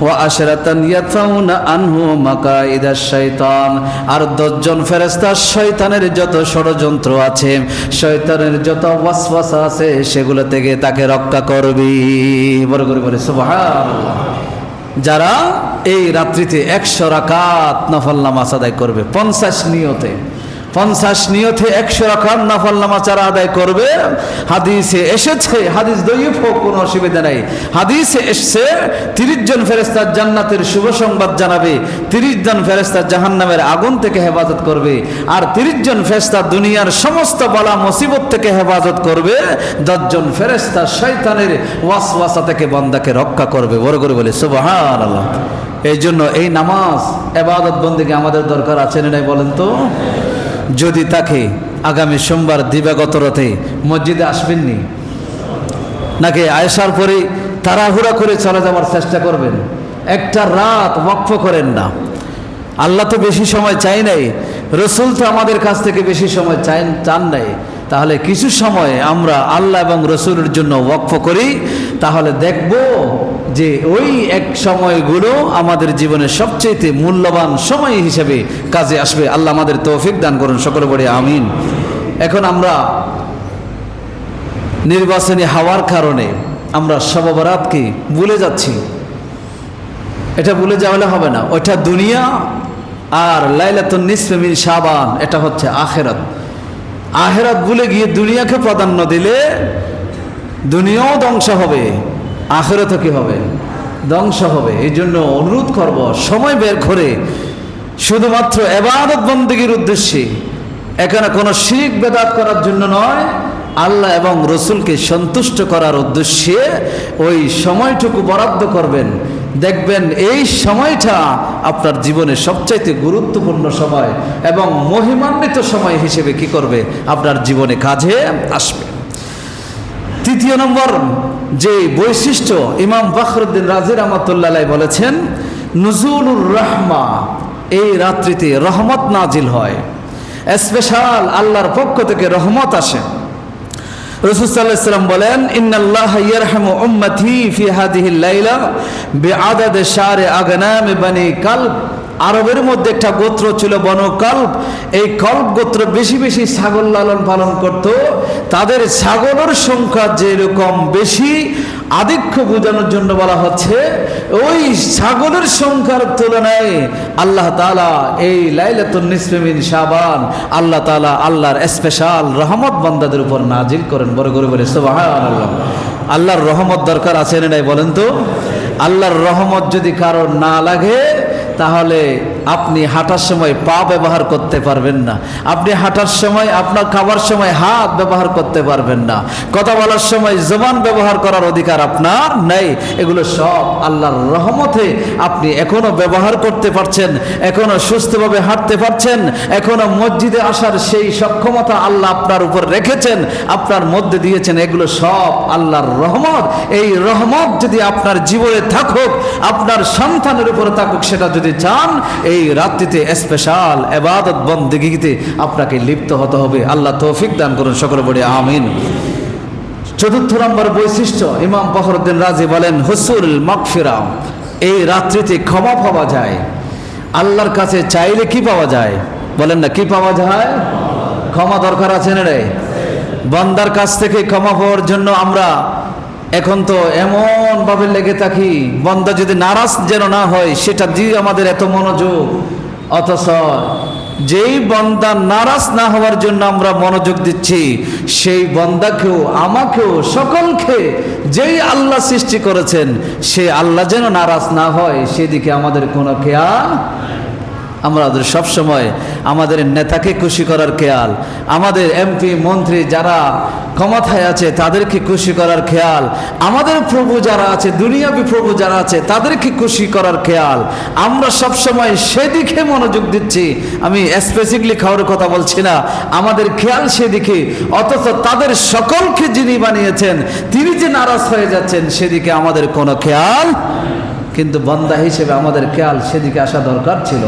Speaker 1: ওয়া আশরাতান ইয়াদফাউনা আনহু মাকাইদাশ শাইতান, আর 10 জন ফেরেশতা শয়তানের যত ষড়যন্ত্র আছে, শয়তানের যত ওয়াসওয়াসা আছে, সেগুলো থেকে তাকে রক্ষা করবে। বড় করে বলে সুবহানাল্লাহ। যারা এই রাত্রিতে 100 রাকাত নফল নামাজ আদায় করবে, 50 নিয়তে 100 রাকাত নফল নামাজ আদায় করবে। হাদিসে এসেছে, হাদিস দয়ীফ হোক কোনো অসুবিধা নাই, হাদিসে এসেছে 30 জন ফেরেশতা জান্নাতের শুভ সংবাদ জানাবে, 30 জন ফেরেশতা জাহান্নামের আগুন থেকে হেফাজত করবে, আর 30 জন ফেরেশতা দুনিয়ার সমস্ত বালা মুসিবত থেকে হেফাজত করবে, 10 জন ফেরেশতা শয়তানের ওয়াসওয়াসা থেকে বান্দাকে রক্ষা করবে। বড় করে বলে সুবহানাল্লাহ। এই জন্য এই নামাজ ইবাদত বন্দেগী আমাদের দরকার আছে না নাই বলেন তো? যদি তাকে আগামী সোমবার দিবাগত রাতে মসজিদে আসবেননি, নাকি আয়েশার পরে তাড়াহুড়া করে চলে যাওয়ার চেষ্টা করবেন? একটা রাত ওয়াকফ করেন না। আল্লাহ তো বেশি সময় চাই নাই, রাসূল তো আমাদের কাছ থেকে বেশি সময় চান নাই। তাহলে কিছু সময় আমরা আল্লাহ এবং রাসূলের জন্য ওয়াকফ করি, তাহলে দেখব যে ওই এক সময়গুলো আমাদের জীবনের সবচেয়ে মূল্যবান সময় হিসেবে কাজে আসবে। আল্লাহ আমাদের তৌফিক দান করুন, সকলে বলি আমিন। এখন আমরা নির্বাচনী হাওয়ার কারণে আমরা শবে বরাতকে ভুলে যাচ্ছি। এটা ভুলে যাওয়ালে হবে না, ওইটা দুনিয়া। আর লাইলাতুন নিসফে মিন শাবান এটা হচ্ছে আখিরাত। আখিরাত ভুলে গিয়ে দুনিয়াকে প্রাধান্য দিলে দুনিয়াও ধ্বংস হবে, আখিরাতও কি হবে? ধ্বংস হবে। এই জন্য অনুরোধ করব, সময় বের করে শুধুমাত্র ইবাদত বন্দেগীর উদ্দেশ্যে, এখানে কোনো শিরক বেদাত করার জন্য নয়, আল্লাহ এবং রসুলকে সন্তুষ্ট করার উদ্দেশ্যে ওই সময়টুকু বরাদ্দ করবেন। দেখবেন এই সময়টা আপনার জীবনে সবচাইতে গুরুত্বপূর্ণ সময় এবং মহিমান্বিত সময় হিসেবে কি করবে? আপনার জীবনে কাজে আসবে। তৃতীয় নম্বর যে বৈশিষ্ট্য, ইমাম ফখরুদ্দিন রাজি রাহমাতুল্লাহ আলাইহি বলেছেন, নুজুলুর রাহমা, এই রাত্রিতে রহমত নাজিল হয়, স্পেশাল আল্লাহর পক্ষ থেকে রহমত আসে। রাসূল সাল্লাল্লাহু আলাইহি ওয়াসাল্লাম বলেন, ইন্নাল্লাহা ইয়ারহামু উম্মতি ফি হাদিহিল লাইলা বিআদাদি শারি আগনাম বানি কালব। আরবের মধ্যে একটা গোত্র ছিল বনু কালব। এই কালব গোত্র বেশি বেশি ছাগল লালন পালন করত। তাদের ছাগলের সংখ্যা যেরকম বেশি, আধিক্য বোঝানোর জন্য বলা হচ্ছে, ওই ছাগলের সংখ্যার তুলনায় আল্লাহ তাআলা এই লাইলাতুন নিসফে মিন শাবান আল্লাহ তাআলা আল্লাহর স্পেশাল রহমত বান্দাদের উপর নাজিল করেন। বড় করে বলে সুবহানাল্লাহ। আল্লাহর রহমত দরকার আছে না নাই বলেন তো? আল্লাহর রহমত যদি কারোর না লাগে তাহলে আপনি হাঁটার সময় পা ব্যবহার করতে পারবেন না, আপনি হাঁটার সময়, আপনার খাবার সময় হাত ব্যবহার করতে পারবেন না, কথা বলার সময় জবান ব্যবহার করার অধিকার আপনার নেই। এগুলো সব আল্লাহর রহমতে আপনি এখনো ব্যবহার করতে পারছেন, এখনো সুস্থভাবে হাঁটতে পারছেন, এখনো মসজিদে আসার সেই সক্ষমতা আল্লাহ আপনার উপর রেখেছেন, আপনার মধ্যে দিয়েছেন। এগুলো সব আল্লাহর রহমত। এই রহমত যদি আপনার জীবনে থাকুক, আপনার সন্তানের উপরে থাকুক, সেটা যদি চান, এই রাত্রিতে স্পেশাল ইবাদত বন্দেগীতে আপনাকে লিপ্ত হতে হবে। আল্লাহ তৌফিক দান করুন, সকলে বলি আমিন। চতুর্থ নম্বর বৈশিষ্ট্য, ইমাম ফখরুদ্দিন রাজি বলেন, হুসুল মাগফিরা, এই রাত্রিতে ক্ষমা পাওয়া যায়। আল্লাহর কাছে চাইলে কি পাওয়া যায়? বলেন না, কি পাওয়া যায়? ক্ষমা দরকার আছে না রে? বান্দার কাছ থেকে ক্ষমা পাওয়ার জন্য আমরা এখন তো এমন ভাবে লেগে থাকি, বান্দা যদি নারাজ যেন না হয়, সেটা দিয়ে আমাদের এত মনোযোগ। অথচ যেই বান্দা নারাজ না হওয়ার জন্য আমরা মনোযোগ দিচ্ছি, সেই বান্দাকেও, আমাকেও, সকলকে যেই আল্লাহ সৃষ্টি করেছেন, সেই আল্লাহ যেন নারাজ না হয়, সেদিকে আমাদের কোনো খেয়াল। আমাদের সবসময় আমাদের নেতাকে খুশি করার খেয়াল, আমাদের এমপি মন্ত্রী যারা ক্ষমতায় আছে তাদেরকে খুশি করার খেয়াল, আমাদের প্রভু যারা আছে, দুনিয়াবী প্রভু যারা আছে তাদেরকে খুশি করার খেয়াল। আমরা সবসময় সেদিকে মনোযোগ দিচ্ছি। আমি স্পেসিফিকলি খাওয়ার কথা বলছি না, আমাদের খেয়াল সেদিকে। অথচ তাদের সকলকে যিনি বানিয়েছেন, তিনি যে নারাজ হয়ে যাচ্ছেন, সেদিকে আমাদের কোনো খেয়াল। কিন্তু বান্দা হিসেবে আমাদের খেয়াল সেদিকে আসা দরকার ছিল,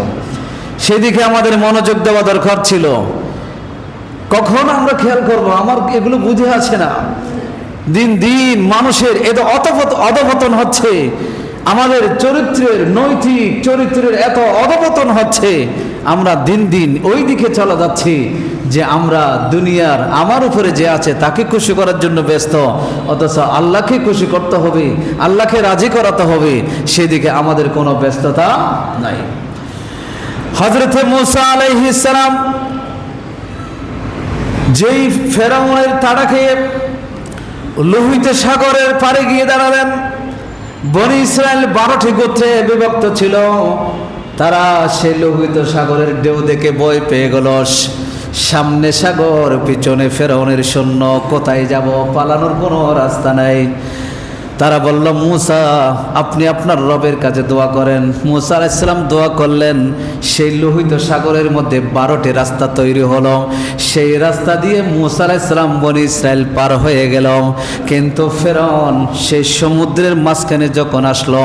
Speaker 1: সেদিকে আমাদের মনোযোগ দেওয়া দরকার ছিল। কখন আমরা খেয়াল করব? আমার এগুলো বুঝে আছে না। দিন দিন মানুষের এত অধপতন হচ্ছে, আমাদের চরিত্রের, নৈতিক চরিত্রের এত অধপতন হচ্ছে, আমরা দিন দিন ওই দিকে চলে যাচ্ছি যে আমরা দুনিয়ার আমার উপরে যে আছে তাকে খুশি করার জন্য ব্যস্ত। অথচ আল্লাহকে খুশি করতে হবে, আল্লাহকে রাজি করাতে হবে, সেদিকে আমাদের কোনো ব্যস্ততা নাই। হযরত মূসা আলাইহিস সালাম যেই ফেরাউনের তাড়া খেয়ে লোহিত সাগরের পাড়ে গিয়ে দাঁড়ালেন, বনি ইসরায়েল 12টি গোত্রে বিভক্ত ছিল, তারা সেই লোহিত সাগরের ঢেউ দেখে ভয় পেয়ে গেল। সামনে সাগর, পিছনে ফেরাউনের সৈন্য, কোথায় যাব? পালানোর কোনো রাস্তা নাই। তারা বলল, মূসা আপনি আপনার রবের কাছে দোয়া করেন। মূসা আলাইহিস সালাম দোয়া করলেন, সেই লোহিত সাগরের মধ্যে 12টি রাস্তা তৈরি হলো। সেই রাস্তা দিয়ে মূসা আলাইহিস সালাম বনি ইসরায়েল পার হয়ে গেল। কিন্তু ফেরাউন সেই সমুদ্রের মাঝখানে যখন আসলো,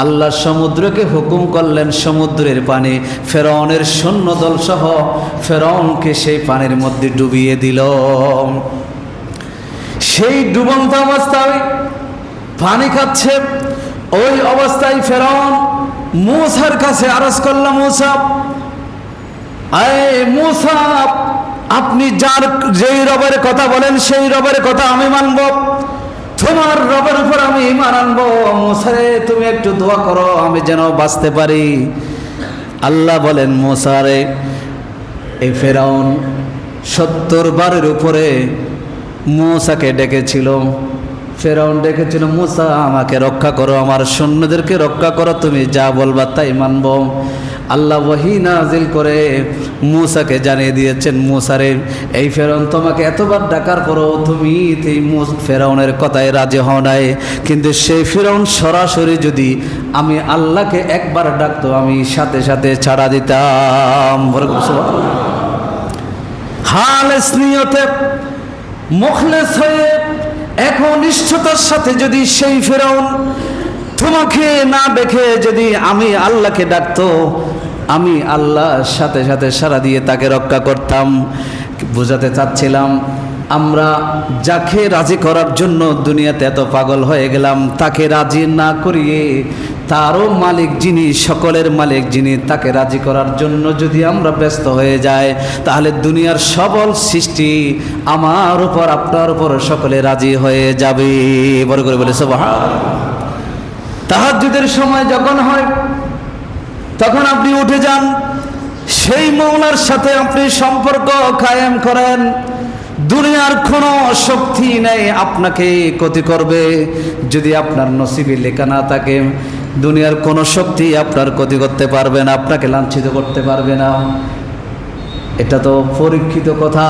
Speaker 1: আল্লাহ সমুদ্রকে হুকুম করলেন সমুদ্রের পানি ফেরাউনের সৈন্যদল সহ ফেরাউনকে সেই পানির মধ্যে ডুবিয়ে দিল। সেই ডুবন্ত অবস্থায় পানি খাচ্ছে, ওই অবস্থায় ফেরাউন মূসার কাছে আরজ করল, মূসা, আয় মূসা, আপনি যেই রবের কথা বলেন সেই রবের কথা আমি মানব, তোমার রবের উপর আমি ঈমান আনবো। মুসা রে, তুমি একটু দোয়া করো আমি যেন বাঁচতে পারি। আল্লাহ বলেন, মুসা রে, এই ফেরাউন 70 বারের উপরে মুসাকে ডেকেছিল। ফেরাউন ডেকেছিল, মুসা আমাকে রক্ষা করো, আমার সৈন্যদেরকে রক্ষা করো, তুমি যা বলবা তাই মানব। আল্লাহ ওহী নাজিল করে মুসাকে জানিয়ে দিয়েছেন, মুসা রে, এই ফেরাউন তোমাকে এতবার ডাকার পরও তুমি ফেরাউনের কথায় রাজি হও নাই। কিন্তু সেই ফেরাউন সরাসরি যদি আমি আল্লাহকে একবার ডাকতো, আমি সাথে সাথে ছাড়া দিতাম। খালেস নিয়তে মুখলেস হয়ে এখন নিষ্ঠতার সাথে যদি সেই ফেরাউন তোমাকে না দেখে যদি আমি আল্লাহকে ডাকতো, আমি আল্লাহর সাথে সাথে সাড়া দিয়ে তাকে রক্ষা করতাম। বোঝাতে চাচ্ছিলাম, আমরা যাকে রাজি করার জন্য দুনিয়াতে এত পাগল হয়ে গেলাম, তাকে রাজি না করিয়ে তারও মালিক যিনি, সকলের মালিক যিনি, তাকে রাজি করার জন্য যদি আমরা ব্যস্ত হয়ে যাই, তাহলে দুনিয়ার সবল সৃষ্টি আমার উপর আপনার উপর সকলে রাজি হয়ে যাবে। বড় করে বলে সুবহান। তাহাজ্জুদের সময় যখন হয় তখন আপনি উঠে যান, সেই মওলার সাথে আপনি সম্পর্ক কায়েম করেন। দুনিয়ার কোনো শক্তি নেই আপনাকে ক্ষতি করবে, যদি আপনার নসিবে লেখা না থাকে। দুনিয়ার কোনো শক্তি আপনার ক্ষতি করতে পারবে না, আপনাকে লাঞ্ছিত করতে পারবে না। এটা তো পরীক্ষিত কথা।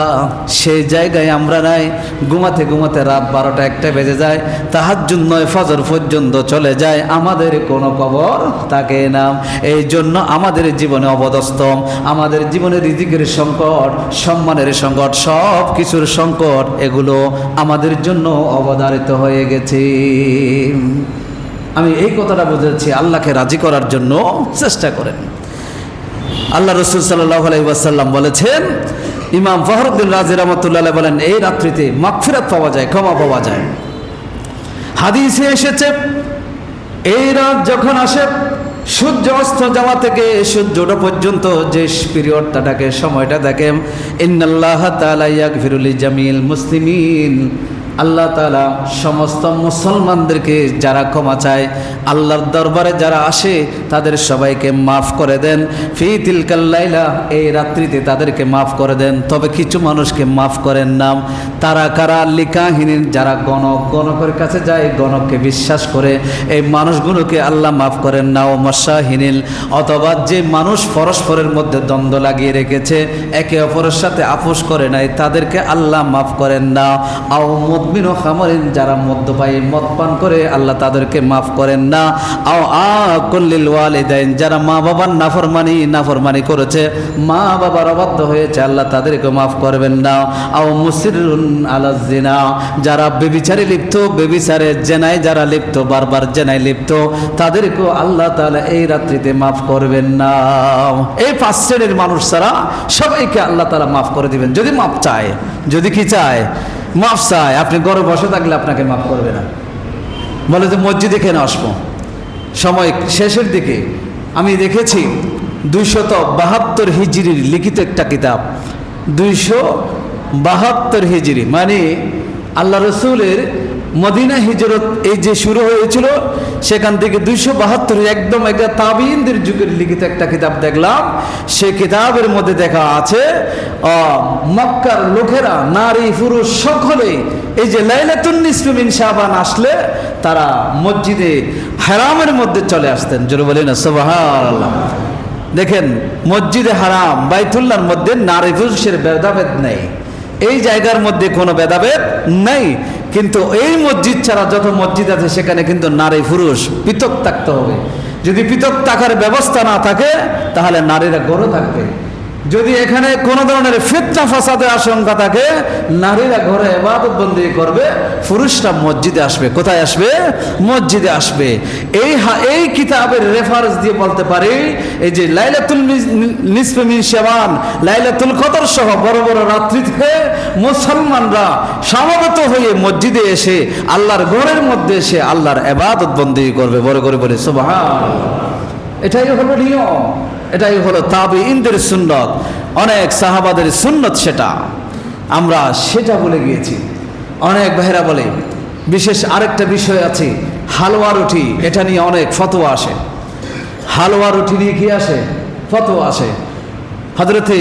Speaker 1: সেই জায়গায় আমরা নাই, ঘুমাতে ঘুমাতে রাত 12টা 1টা বেজে যায়, তাহাজ্জুদ 9 ফজর পর্যন্ত চলে যায়, আমাদের কোনো খবর থাকে না। এই জন্য আমাদের জীবনে অবদস্থ, আমাদের জীবনে রিজিকের সংকট, সম্মানের সংকট, সব কিছুর সংকট, এগুলো আমাদের জন্য অবধারিত হয়ে গেছে। আমি এই কথাটা বুঝেছি, আল্লাহকে রাজি করার জন্য চেষ্টা করেন। আল্লাহ রাসূল সাল্লাল্লাহু আলাইহি ওয়াসাল্লাম বলেছেন, ইমাম ফখরুদ্দিন রাজি রাহমাতুল্লাহ আলাইহি বলেন, এই রাত্রিতে মাগফিরাত পাওয়া যায়, ক্ষমা পাওয়া যায়। হাদিসে এসেছে, এই রাত যখন আসে, সূর্য অস্ত যাওয়া থেকে সূর্য ওঠা পর্যন্ত যে পিরিয়ডটাকে, সময়টা দেখেন, ইন্নাল্লাহা তাআলা ইয়াগফিরু লিজামিল মুসলিমিন, আল্লাহ তাআলা সমস্ত মুসলমানদেরকে যারা ক্ষমা চায়, আল্লাহর দরবারে যারা আসে, তাদের সবাইকে মাফ করে দেন। ফি তিলকাল লাইলা, এই রাত্রিতে তাদেরকে মাফ করে দেন। তবে কিছু মানুষকে মাফ করেন না। তারা কারা? লিকাহীন, যারা গণকের কাছে যায়, গণককে বিশ্বাস করে, এই মানুষগুলোকে আল্লাহ মাফ করেন না। ও মশাহিনীল, অথবা যে মানুষ পরস্পরের মধ্যে দ্বন্দ্ব লাগিয়ে রেখেছে, একে অপরের সাথে আপোষ করে নাই, তাদেরকে আল্লাহ মাফ করেন না। আও মুদমিনু খামরিন, যারা মদ্যপায়ী, মদ পান করে, আল্লাহ তাদেরকে মাফ করেন না। আও আকুল্লিল ওয়ালিদাইন, যারা মা বাবার নাফরমানি করেছে, মা বাবার অবাধ্য হয়েছে, আল্লাহ তাদেরকে মাফ করবেন না। আও মুসিরুন আলা জিনা, যারা ব্যভিচারে লিপ্ত, ব্যভিচারে জেনায় যারা লিপ্ত, বারবার জেনায় লিপ্ত, তাদেরকেও আল্লাহ তাআলা এই রাত্রিতে মাফ করবেন না। এই 5 শ্রেণীর মানুষ ছাড়া সবাইকে আল্লাহ তাআলা মাফ করে দিবেন, যদি মাফ চায়। যদি কি চায়? মাফ চায়। আপনি ঘরে বসে থাকলে আপনাকে মাফ করবে না। বলে যে মসজিদে কেন আসবো? সময় শেষের দিকে আমি দেখেছি 272 হিজরির লিখিত একটা কিতাব, 272 হিজরি, মানে আল্লাহ রসুলের মদিনা হিজরত এই যে শুরু হয়েছিল, সেখান থেকে 272 একদম একটা তাবিঈনদের যুগের লিখিত একটা কিতাব দেখলাম। সে কিতাবের মধ্যে দেখা আছে, মক্কার লোকেরা, নারী পুরুষ সকলে, এই যে লাইলাতুন নিসফি মিন শাবান আসলে তারা মসজিদে হারামের মধ্যে চলে আসতেন। জোরে বলেন না সুবহানাল্লাহ। দেখেন, মসজিদে হারাম, বাইতুল্লাহর মধ্যে নারী পুরুষের ভেদাভেদ নেই, এই জায়গার মধ্যে কোনো ভেদাভেদ নেই। কিন্তু এই মসজিদ ছাড়া যত মসজিদ আছে, সেখানে কিন্তু নারী পুরুষ পৃথক থাকতে হবে। যদি পৃথক থাকার ব্যবস্থা না থাকে, তাহলে নারীরা ঘরে থাকবে। যদি এখানে কোনো ধরনের ফিতনা ফাসাদের আশঙ্কা থাকে, নারীরা ঘরে ইবাদত বন্দি করবে, পুরুষরা মসজিদে আসবে। কোথায় আসবে? মসজিদে আসবে। এই কিতাবের রেফারেন্স দিয়ে বলতে পারি, এই যে লাইলাতুল নিসফি মিন শাবান, লাইলাতুল কদর সহ বড় বড় রাত্রিতে মুসলমানরা সমবেত হয়ে মসজিদে এসে, আল্লাহর ঘরের মধ্যে এসে আল্লাহর ইবাদত বন্দি করবে। বড় করে বলে সুবহানাল্লাহ। এটাই হলো নিয়ম, এটাই হলো তাবিঈনদের সুন্নাত। অনেক সাহাবাদের সুন্নত সেটা, আমরা সেটা বলে গিয়েছি। অনেক ভাইরা বলে, বিশেষ আরেকটা বিষয় আছে হালুয়া রুটি, এটা নিয়ে অনেক ফতোয়া আসে। হালুয়া রুটি নিয়ে কি আসে? ফতোয়া আসে। হযরতে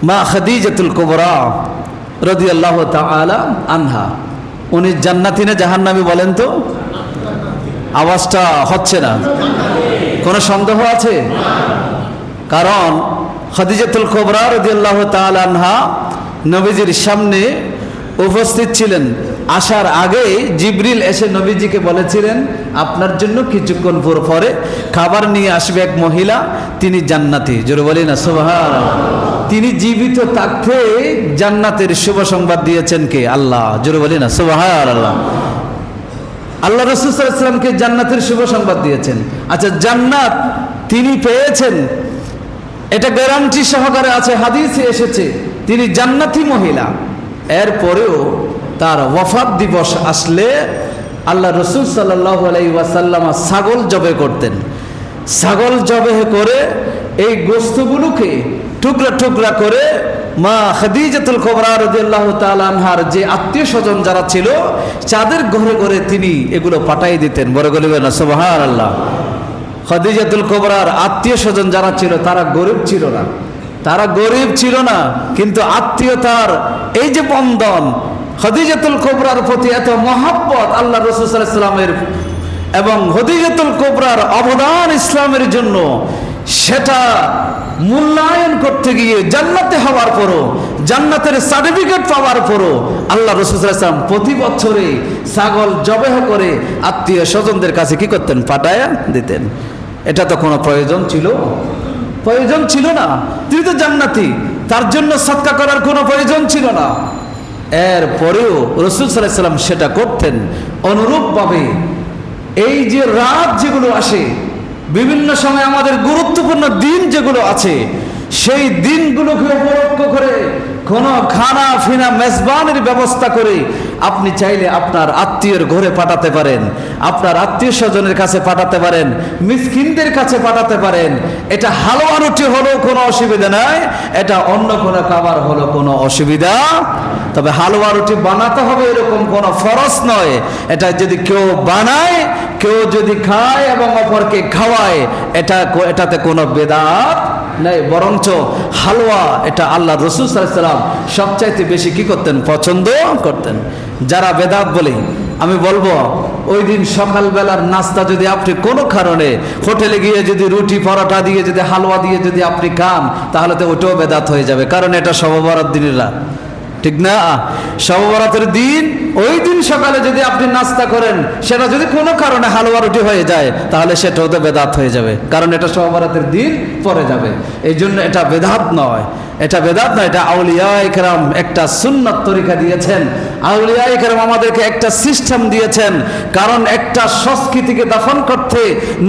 Speaker 1: মা খাদিজাতুল কুবরা রাদিয়াল্লাহু তাআলা আনহা, উনি জান্নাতি না জাহান্নামী বলেন তো? আওয়াজটা হচ্ছে না, কোনো সন্দেহ আছে? কারণ খাদিজাতুল কুবরা রাদিয়াল্লাহু তাআলা আনহা নবীজির সামনে উপস্থিত ছিলেন। আসার আগে জিবরিল এসে নবীজিকে বলেছিলেন, আপনার জন্য কিছুক্ষণ পরে খাবার নিয়ে আসবে এক মহিলা, তিনি জান্নাতি। জোরে বলি না সুবহানাল্লাহ। তিনি জীবিত থাকতে জান্নাতের শুভ সংবাদ দিয়েছেন কে? আল্লাহ। জোরে বলি না সুবহানাল্লাহ। আল্লাহ রাসূল সাল্লাল্লাহু আলাইহি ওয়াসাল্লামকে জান্নাতের শুভ সংবাদ দিয়েছেন। আচ্ছা, জান্নাত তিনি পেয়েছেন, এটা গ্যারান্টি সহকারে আছে, হাদিসে এসেছে তিনি জান্নাতি মহিলা। এরপরেও তার ওয়াফাত দিবস আসলে আল্লাহ রাসূল সাল্লাল্লাহু আলাইহি ওয়াসাল্লাম ছাগল জবে করতেন। ছাগল জবে করে এই গোশতগুলোকে টুকরা টুকরা করে মা খাদিজাতুল কুবরা রাদিয়াল্লাহু তাআলা আনহার যে আত্মীয় স্বজন যারা ছিল তাদের ঘরে ঘরে তিনি এগুলো পাঠাই দিতেন। বড় বলবেন না সুবহানাল্লাহ। খাদিজাতুল কুবরার আত্মীয় স্বজন যারা ছিল তারা গরিব ছিল না, তারা গরিব ছিল না, কিন্তু আত্মীয়তার এই যে বন্ধন, খাদিজাতুল কুবরার প্রতি এত মহব্বত আল্লাহ রাসূল সাল্লাল্লাহু আলাইহি ওয়াসাল্লামের এবং খাদিজাতুল কুবরার অবদান ইসলামের জন্য, সেটা মূল্যায়ন করতে গিয়ে জান্নাতে হওয়ার পরও, জান্নাতের সার্টিফিকেট পাওয়ার পরও আল্লাহ রাসূল সাল্লাল্লাহু আলাইহি ওয়াসাল্লাম প্রতি বছরে ছাগল জবেহ করে আত্মীয় স্বজনদের কাছে কি করতেন? পাঠায়া দিতেন। এটা তো কোনো প্রয়োজন ছিল? প্রয়োজন ছিল না। তিনি তো জান্নাতি, তার জন্য সদকা করার কোনো প্রয়োজন ছিল না। এরপরেও রাসূল সাল্লাল্লাহু আলাইহি ওয়াসাল্লাম সেটা করতেন। অনুরূপভাবে এই যে রাত যেগুলো আসে, বিভিন্ন সময় আমাদের গুরুত্বপূর্ণ দিন যেগুলো আছে, সেই দিনগুলোকে উপলক্ষ করে কোনো খানা ফিনা মেজবানের ব্যবস্থা করে আপনি চাইলে আপনার আত্মীয়ের ঘরে পাঠাতে পারেন, আপনার আত্মীয় স্বজনের কাছে পাঠাতে পারেন, মিসকিনদের কাছে পাঠাতে পারেন। এটা হালুয়া রুটি হলেও কোনো অসুবিধা নাই, এটা অন্য কোনো খাবার হলো কোনো অসুবিধা। তবে হালুয়া রুটি বানাতে হবে এরকম কোনো ফরজ নয়। এটা যদি কেউ বানায়, কেউ যদি খায় এবং অপরকে খাওয়ায়, এটাতে কোনো বেদাত নাই। বরঞ্চ হালুয়া এটা আল্লাহ রাসূল সাল্লাল্লাহু আলাইহি ওয়াসাল্লাম সবচাইতে বেশি কি করতেন? পছন্দ করতেন। যারা বেদাত বলে, আমি বলবো ওই দিন সকালবেলার নাস্তা যদি আপনি কোনো কারণে হোটেলে গিয়ে যদি রুটি পরোটা দিয়ে যদি হালুয়া দিয়ে যদি আপনি খান, তাহলে তো ওটাও বেদাত হয়ে যাবে। কারণ এটা শবে বরাত দিনের রাত, ঠিক না? শবে বরাতের দিন, ওই দিন সকালে যদি আপনি নাস্তা করেন, সেটা যদি কোনো কারণে হালুয়া রুটি হয়ে যায়, তাহলে সেটাও তো বেদাত হয়ে যাবে। কারণ এটা শবে বরাতের দিন পরে যাবে। এই জন্য এটা বেদাত নয়, এটা বেদাত নয়। এটা আউলিয়ায়ে কেরাম একটা সুন্নাত তরিকা দিয়েছেন, আউলিয়ায়ে কেরাম আমাদেরকে একটা সিস্টেম দিয়েছেন। কারণ একটা সংস্কৃতিকে দাফন করতে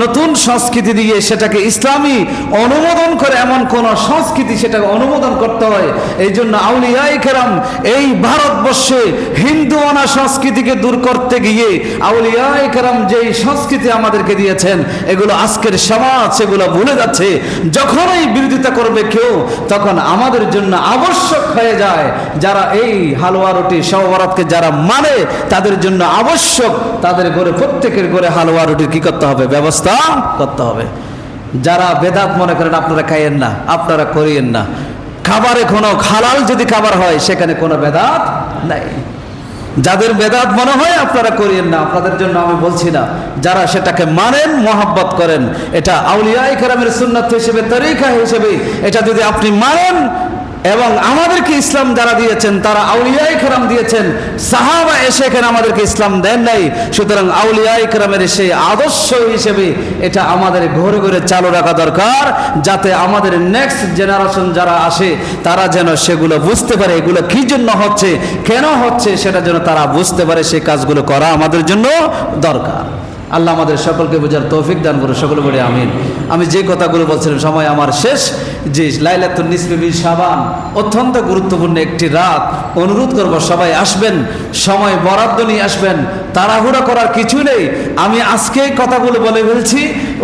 Speaker 1: নতুন সংস্কৃতি দিয়ে সেটাকে ইসলামী অনুমোদন করে এমন কোন সংস্কৃতি সেটাকে অনুমোদন করতে হয়। এই জন্য আউলিয়ায়ে কেরাম এই ভারতবর্ষে হিন্দুয়ানা সংস্কৃতিকে দূর করতে গিয়ে আউলিয়ায়ে কেরাম যেই সংস্কৃতি আমাদেরকে দিয়েছেন, এগুলো আজকের সমাজ সেগুলো ভুলে যাচ্ছে। যখনই বিরোধিতা করবে কেউ, তখন আমাদের জন্য আবশ্যক হয়ে যায়, যারা এই হালুয়া রুটি শবে বরাতকে যারা মানে, তাদের জন্য আবশ্যক তাদের ঘরে, প্রত্যেকের ঘরে হালুয়া রুটির কি করতে হবে? ব্যবস্থা করতে হবে। যারা বেদাত মনে করেন আপনারা খাইয়েন না, আপনারা করিয়েন না। খাবারে কোনো হালাল যদি খাবার হয়, সেখানে কোনো বেদাত নাই। যাদের বেদাত মনে হয় আপনারা করিয়েন না, আপনাদের জন্য আমি বলছি না। যারা সেটাকে মানেন, মহব্বত করেন, এটা আউলিয়ায়ে কেরামের সুন্নাত হিসেবে, তরিকা হিসেবে এটা যদি আপনি মানেন, এবং আমাদেরকে ইসলাম যারা দিয়েছেন তারা আউলিয়ায়ে কেরাম দিয়েছেন, সাহাবা এসে এখানে আমাদেরকে ইসলাম দেন নাই। সুতরাং আউলিয়ায়ে কেরামের সেই আদর্শ হিসেবে এটা আমাদের ঘরে ঘরে চালু রাখা দরকার, যাতে আমাদের নেক্সট জেনারেশন যারা আসে তারা যেন সেগুলো বুঝতে পারে, এগুলো কি জন্য হচ্ছে, কেন হচ্ছে, সেটা যেন তারা বুঝতে পারে। সেই কাজগুলো করা আমাদের জন্য দরকার। আল্লাহ আমাদের সকলকে বোঝার তৌফিক দান করে, সকলে বলে আমিন। আমি যে কথাগুলো বলছিলাম, সময় আমার শেষ। যে লাইলাতুন নিসফি মিন শাবান অত্যন্ত গুরুত্বপূর্ণ একটি রাত। অনুরোধ করব সবাই আসবেন, সময় বরাদ্দ নিয়ে আসবেন, তাড়াহুড়া করার কিছু নেই। আমি আজকেই কথাগুলো বলে ফেলছি,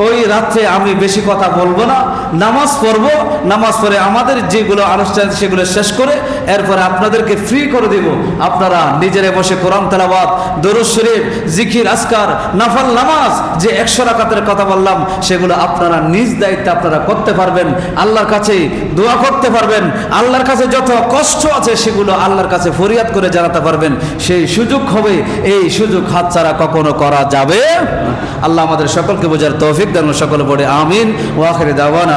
Speaker 1: ওই রাত্রে আমি বেশি কথা বলবো না, নামাজ পড়বো, নামাজ পড়ে আমাদের যেগুলো আনুষ্ঠান সেগুলো শেষ করে এরপরে আপনাদেরকে ফ্রি করে দেব। আপনারা নিজেরা বসে কোরআন তেলাওয়াত, দরুদ শরীফ, জিকির, আজকার, নফল নামাজ যে 100 রাকাতের কথা বললাম সেগুলো আপনারা নিজ দায়িত্বে আপনারা করতে পারবেন। আল্লাহর কাছে দোয়া করতে পারবেন, আল্লাহর কাছে যত কষ্ট আছে সেগুলো আল্লাহর কাছে ফরিয়াদ করে জানাতে পারবেন। সেই সুযোগ হবে, এই সুযোগ হাতছাড়া কখনো করা যাবে না। আল্লাহ আমাদের সকলকে বোঝার তৌফিক দান, সকলে পড়ে আমিন। ওয়া আখিরি দাওয়ানা।